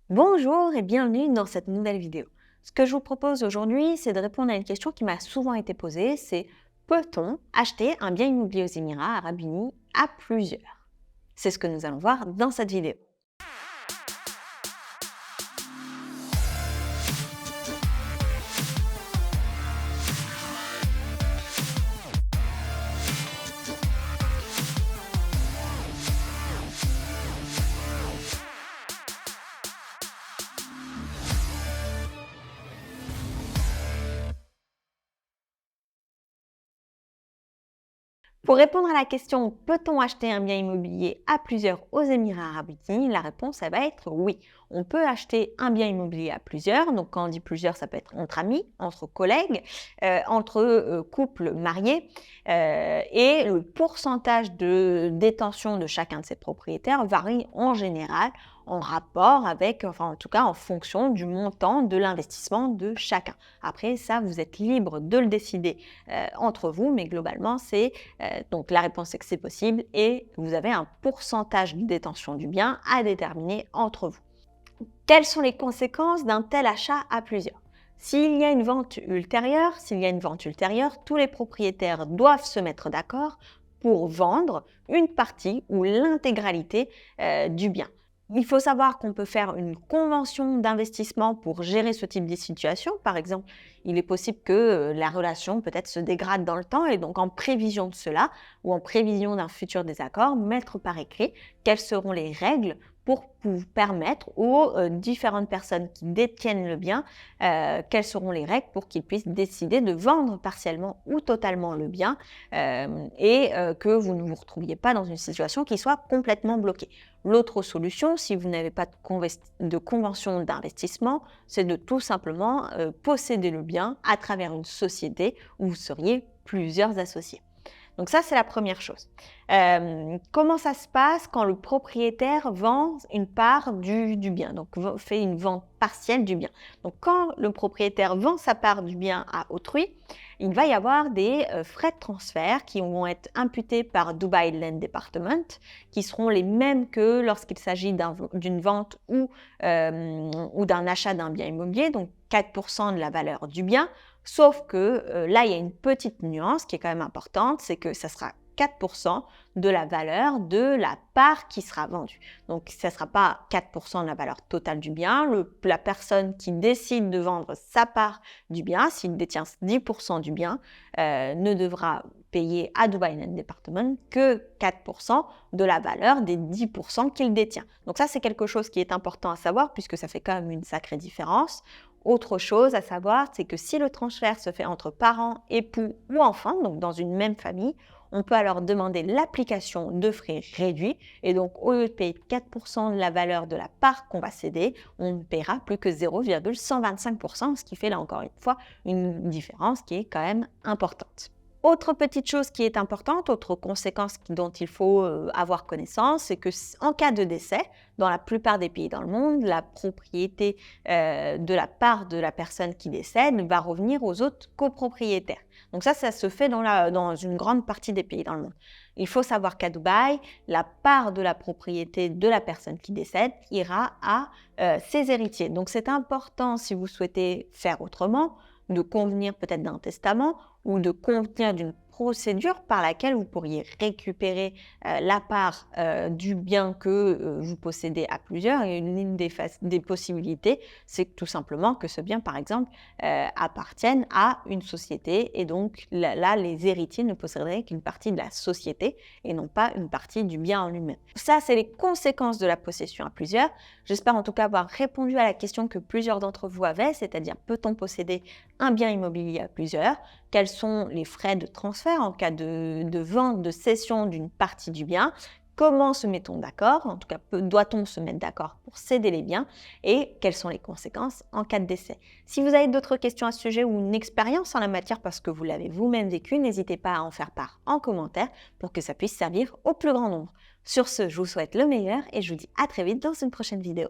Bonjour et bienvenue dans cette nouvelle vidéo. Ce que je vous propose aujourd'hui, c'est de répondre à une question qui m'a souvent été posée, c'est peut-on acheter un bien immobilier aux Émirats Arabes Unis à plusieurs? C'est ce que nous allons voir dans cette vidéo. Pour répondre à la question peut-on acheter un bien immobilier à plusieurs aux Émirats Arabes Unis, la réponse elle va être oui. On peut acheter un bien immobilier à plusieurs. Donc quand on dit plusieurs, ça peut être entre amis, entre collègues, entre couples mariés. Et le pourcentage de détention de chacun de ces propriétaires varie en général en rapport avec, enfin en tout cas en fonction du montant de l'investissement de chacun. Après ça, vous êtes libre de le décider entre vous, mais globalement c'est donc la réponse est que c'est possible et vous avez un pourcentage de détention du bien à déterminer entre vous. Quelles sont les conséquences d'un tel achat à plusieurs? S'il y a une vente ultérieure, tous les propriétaires doivent se mettre d'accord pour vendre une partie ou l'intégralité du bien. Il faut savoir qu'on peut faire une convention d'investissement pour gérer ce type de situation. Par exemple, il est possible que la relation peut-être se dégrade dans le temps et donc en prévision de cela ou en prévision d'un futur désaccord, mettre par écrit quelles seront les règles pour vous permettre aux différentes personnes qui détiennent le bien, quelles seront les règles pour qu'ils puissent décider de vendre partiellement ou totalement le bien et que vous ne vous retrouviez pas dans une situation qui soit complètement bloquée. L'autre solution, si vous n'avez pas de convention d'investissement, c'est de tout simplement posséder le bien à travers une société où vous seriez plusieurs associés. Donc ça, c'est la première chose. Comment ça se passe quand le propriétaire vend une part du bien, donc fait une vente partielle du bien. Donc quand le propriétaire vend sa part du bien à autrui, il va y avoir des frais de transfert qui vont être imputés par Dubai Land Department, qui seront les mêmes que lorsqu'il s'agit d'une vente ou d'un achat d'un bien immobilier, donc 4% de la valeur du bien. Sauf que là, il y a une petite nuance qui est quand même importante, c'est que ça sera 4% de la valeur de la part qui sera vendue. Donc, ça ne sera pas 4% de la valeur totale du bien. La personne qui décide de vendre sa part du bien, s'il détient 10% du bien, ne devra payer à Dubai Land Department que 4% de la valeur des 10% qu'il détient. Donc ça, c'est quelque chose qui est important à savoir puisque ça fait quand même une sacrée différence. Autre chose à savoir, c'est que si le transfert se fait entre parents, époux ou enfants, donc dans une même famille, on peut alors demander l'application de frais réduits et donc au lieu de payer 4% de la valeur de la part qu'on va céder, on ne paiera plus que 0,125%, ce qui fait là encore une fois une différence qui est quand même importante. Autre petite chose qui est importante, autre conséquence dont il faut avoir connaissance, c'est que en cas de décès, dans la plupart des pays dans le monde, la propriété de la part de la personne qui décède va revenir aux autres copropriétaires. Donc ça se fait dans une grande partie des pays dans le monde. Il faut savoir qu'à Dubaï, la part de la propriété de la personne qui décède ira à ses héritiers. Donc c'est important si vous souhaitez faire autrement, de convenir peut-être d'un testament ou de convenir d'une procédure par laquelle vous pourriez récupérer la part du bien que vous possédez à plusieurs. Et l'une des possibilités, c'est tout simplement que ce bien, par exemple, appartienne à une société. Et donc là, les héritiers ne posséderaient qu'une partie de la société et non pas une partie du bien en lui-même. Ça, c'est les conséquences de la possession à plusieurs. J'espère en tout cas avoir répondu à la question que plusieurs d'entre vous avaient, c'est-à-dire peut-on posséder un bien immobilier à plusieurs? Quels sont les frais de transfert en cas de vente, de cession d'une partie du bien? Comment se met-on d'accord? En tout cas, doit-on se mettre d'accord pour céder les biens? Et quelles sont les conséquences en cas de décès? Si vous avez d'autres questions à ce sujet ou une expérience en la matière parce que vous l'avez vous-même vécu, n'hésitez pas à en faire part en commentaire pour que ça puisse servir au plus grand nombre. Sur ce, je vous souhaite le meilleur et je vous dis à très vite dans une prochaine vidéo.